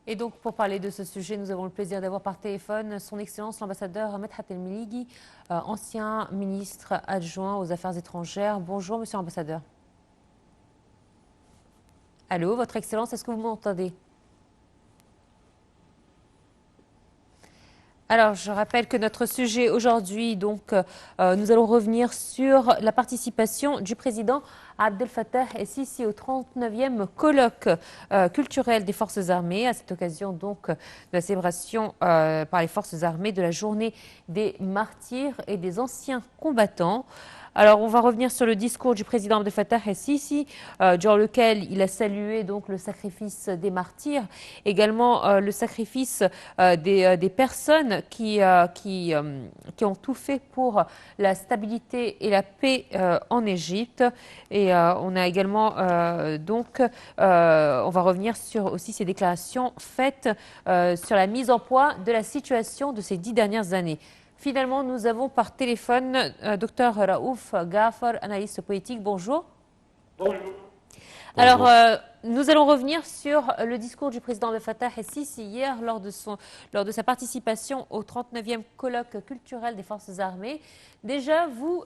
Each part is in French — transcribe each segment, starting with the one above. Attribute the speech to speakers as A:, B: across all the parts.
A: Et donc, pour parler de ce sujet, nous avons le plaisir d'avoir par téléphone son Excellence l'ambassadeur Medhat El Meligi, ancien ministre adjoint aux Affaires étrangères. Bonjour, Monsieur l'ambassadeur. Allô, Votre Excellence, est-ce que vous m'entendez? Alors, je rappelle que notre sujet aujourd'hui, donc, nous allons revenir sur la participation du président Abdel Fattah el-Sisi au 39e colloque culturel des forces armées. À cette occasion, donc, de la célébration par les forces armées de la journée des martyrs et des anciens combattants. Alors, on va revenir sur le discours du président Abdel Fattah el-Sisi, durant lequel il a salué donc le sacrifice des martyrs, également le sacrifice des personnes qui ont tout fait pour la stabilité et la paix en Égypte. Et on a également on va revenir sur aussi ces déclarations faites sur la mise en point de la situation de ces 10 dernières années. Finalement, nous avons par téléphone Dr Raouf Ghafar, analyste politique. Bonjour.
B: Bonjour.
A: Alors, nous allons revenir sur le discours du président Abdel Fattah el-Sisi hier lors de sa participation au 39e colloque culturel des forces armées. Déjà, vous,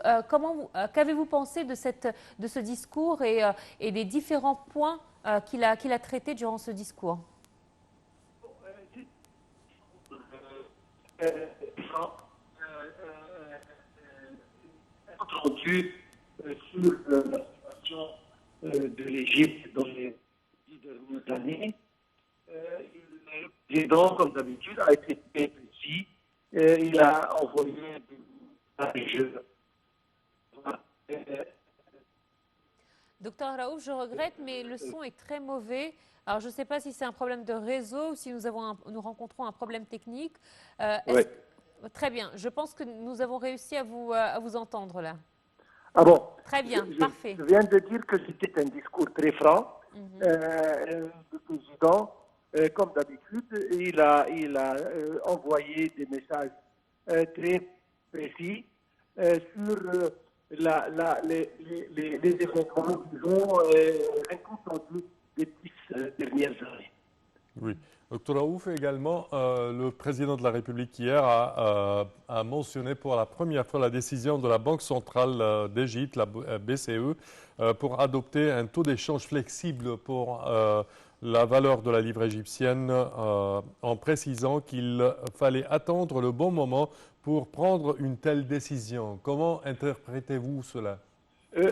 A: qu'avez-vous pensé de ce discours et des différents points qu'il a traités durant ce discours?
B: Entendu sur la situation de l'Égypte dans les 10 dernières années. Le président, comme d'habitude, a été très précis. Il a envoyé des messages.
A: Docteur Raouf, je regrette, mais le son est très mauvais. Alors, je ne sais pas si c'est un problème de réseau ou si nous rencontrons un problème technique.
B: Oui.
A: Très bien. Je pense que nous avons réussi à vous entendre là.
B: Ah bon?
A: Très bien, parfait.
B: Je viens de dire que c'était un discours très franc. Le président, comme d'habitude, il a envoyé des messages très précis sur les événements, disons, incontestables des 10 dernières années.
C: Oui. Docteur Raouf, également, le président de la République hier a mentionné pour la première fois la décision de la Banque centrale d'Égypte, la BCE, pour adopter un taux d'échange flexible pour la valeur de la livre égyptienne, en précisant qu'il fallait attendre le bon moment pour prendre une telle décision. Comment interprétez-vous cela?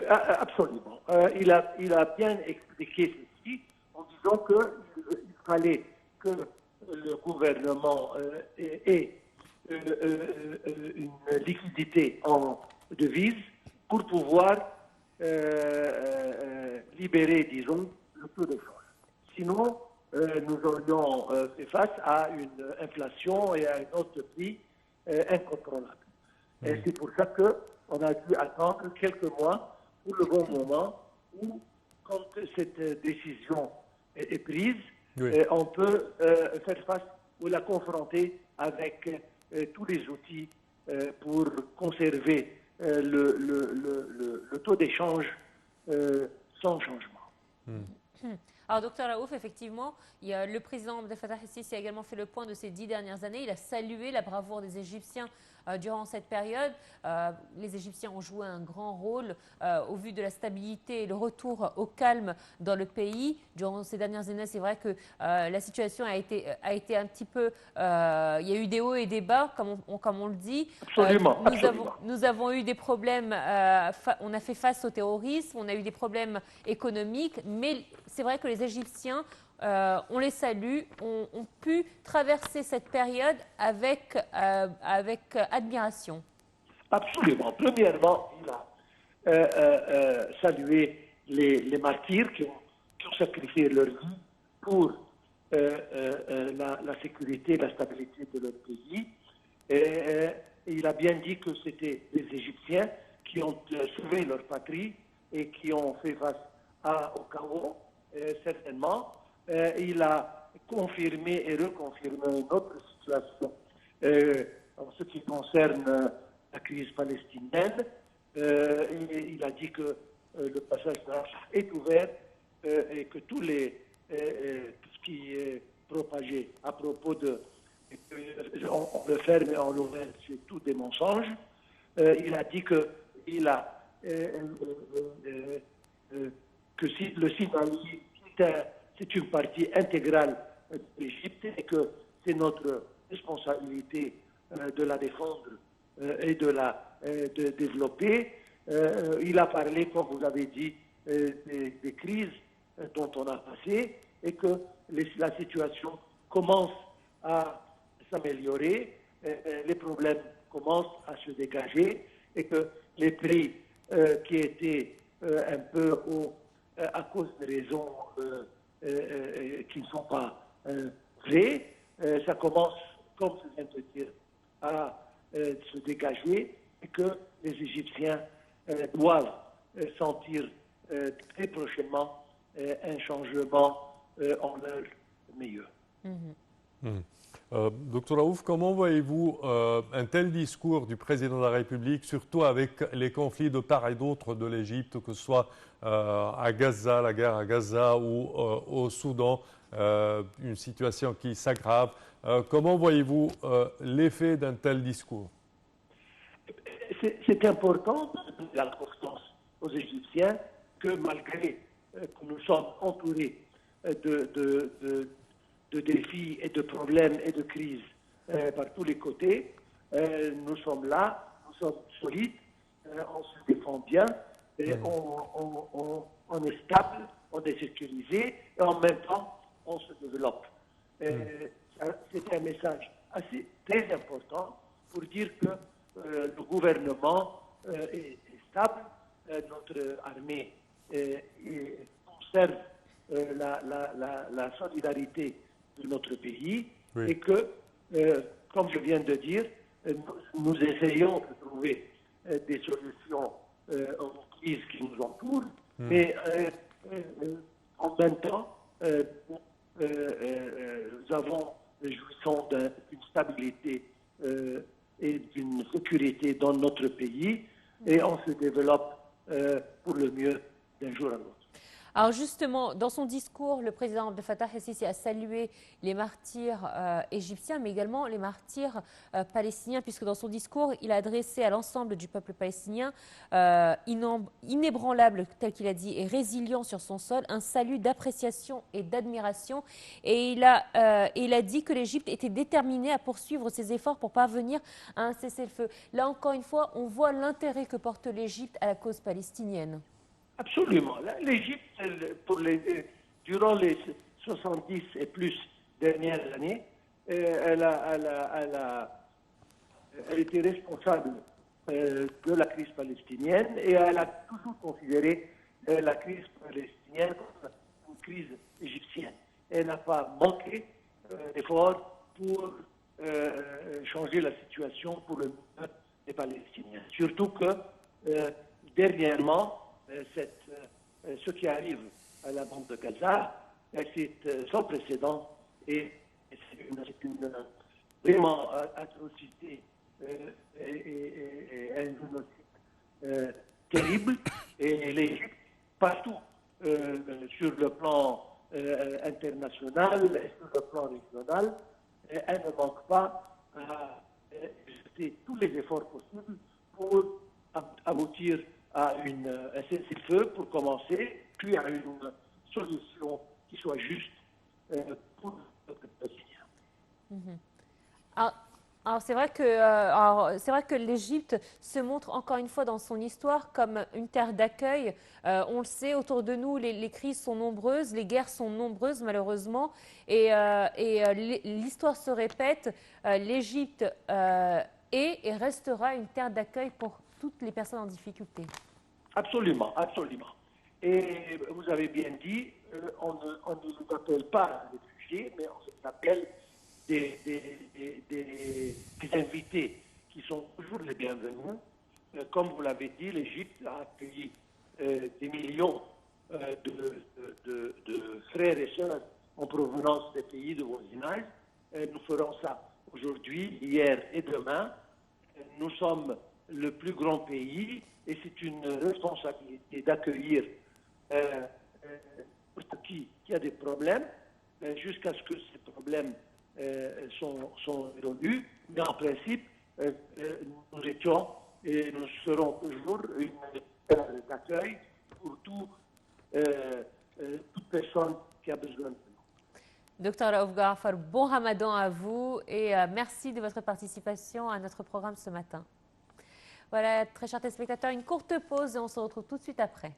B: Absolument. Il a bien expliqué ceci en disant qu'il fallait que le gouvernement ait une liquidité en devise pour pouvoir libérer, disons, le taux d'échange. Sinon, nous aurions fait face à une inflation et à une hausse de prix incontrôlable. Et c'est pour ça qu'on a dû attendre quelques mois pour le bon moment où, quand cette décision est prise, on peut faire face ou la confronter avec tous les outils pour conserver le taux d'échange sans changement.
A: Alors, docteur Raouf, effectivement, le président Abdel Fattah el-Sisi a également fait le point de ces 10 dernières années. Il a salué la bravoure des Égyptiens durant cette période. Les Égyptiens ont joué un grand rôle au vu de la stabilité et le retour au calme dans le pays. Durant ces dernières années, c'est vrai que la situation a été un petit peu... il y a eu des hauts et des bas, comme on le dit.
B: Absolument.
A: Nous avons eu des problèmes, on a fait face au terrorisme, on a eu des problèmes économiques, mais c'est vrai que les Égyptiens, on les salue, ont pu traverser cette période avec admiration.
B: Absolument. Premièrement, il a salué les martyrs qui ont sacrifié leur vie pour la sécurité, la stabilité de leur pays. Et il a bien dit que c'était les Égyptiens qui ont sauvé leur patrie et qui ont fait face au chaos, certainement. Il a confirmé et reconfirmé une autre situation en ce qui concerne la crise palestinienne. Il a dit que le passage de Rafah est ouvert et que tous les tout ce qui est propagé à propos de... On le ferme et on l'ouvre, c'est tout des mensonges. Il a dit que si le Sinaï, c'est une partie intégrale de l'Égypte et que c'est notre responsabilité de la défendre et de développer. Il a parlé, comme vous avez dit, des crises dont on a passé et que la situation commence à s'améliorer, les problèmes commencent à se dégager et que les prix qui étaient un peu hauts à cause de raisons qui ne sont pas vraies, ça commence, comme je viens de dire, à se dégager et que les Égyptiens doivent sentir très prochainement un changement en leur meilleur.
C: Docteur Raouf, comment voyez-vous un tel discours du président de la République, surtout avec les conflits de part et d'autre de l'Égypte, que ce soit à Gaza, la guerre à Gaza ou au Soudan, une situation qui s'aggrave. Comment voyez-vous l'effet d'un tel discours?
B: C'est important de donner l'importance aux Égyptiens que malgré que nous sommes entourés de défis et de problèmes et de crises par tous les côtés, nous sommes là, nous sommes solides, on se défend bien, et on est stable, on est sécurisé et en même temps on se développe. C'est un message très important pour dire que le gouvernement est stable, notre armée conserve la solidarité de notre pays et que, comme je viens de dire, nous essayons de trouver des solutions aux crises qui nous entourent, mais en même temps, nous jouissons d'une stabilité et d'une sécurité dans notre pays et on se développe pour le mieux d'un jour à l'autre.
A: Alors justement, dans son discours, le président Abdel Fattah el-Sisi a salué les martyrs égyptiens, mais également les martyrs palestiniens, puisque dans son discours, il a adressé à l'ensemble du peuple palestinien, inébranlable, tel qu'il a dit, et résilient sur son sol, un salut d'appréciation et d'admiration. Et il a dit que l'Égypte était déterminée à poursuivre ses efforts pour parvenir à un cessez-le-feu. Là, encore une fois, on voit l'intérêt que porte l'Égypte à la cause palestinienne.
B: Absolument. L'Égypte, durant les 70 et plus dernières années, elle était responsable de la crise palestinienne et elle a toujours considéré la crise palestinienne comme une crise égyptienne. Elle n'a pas manqué d'efforts pour changer la situation pour le mieux des Palestiniens. Surtout que dernièrement, ce qui arrive à la bande de Gaza, c'est sans précédent et c'est une vraiment atrocité et un génocide terrible. Et l'Égypte, partout, sur le plan international et sur le plan régional, elle ne manque pas à jeter tous les efforts possibles pour aboutir à un cessez-le-feu pour commencer, puis à une solution qui soit juste pour le peuple palestinien.
A: Alors c'est vrai que l'Égypte se montre encore une fois dans son histoire comme une terre d'accueil. On le sait, autour de nous, les crises sont nombreuses, les guerres sont nombreuses malheureusement, et l'histoire se répète. L'Égypte est et restera une terre d'accueil pour toutes les personnes en difficulté. Absolument,
B: absolument. Et vous avez bien dit, on ne les appelle pas réfugiés, mais on les appelle des invités qui sont toujours les bienvenus. Comme vous l'avez dit, l'Égypte a accueilli des millions de frères et sœurs en provenance des pays de voisinage. Nous ferons ça aujourd'hui, hier et demain. Nous sommes le plus grand pays et c'est une responsabilité d'accueillir n'importe qui a des problèmes, jusqu'à ce que ces problèmes sont résolus. Mais en principe, nous étions et nous serons toujours une terre d'accueil pour toute personne qui a besoin de nous.
A: Docteur Raouf Gaafar, bon Ramadan à vous et merci de votre participation à notre programme ce matin. Voilà, très chers téléspectateurs, une courte pause et on se retrouve tout de suite après.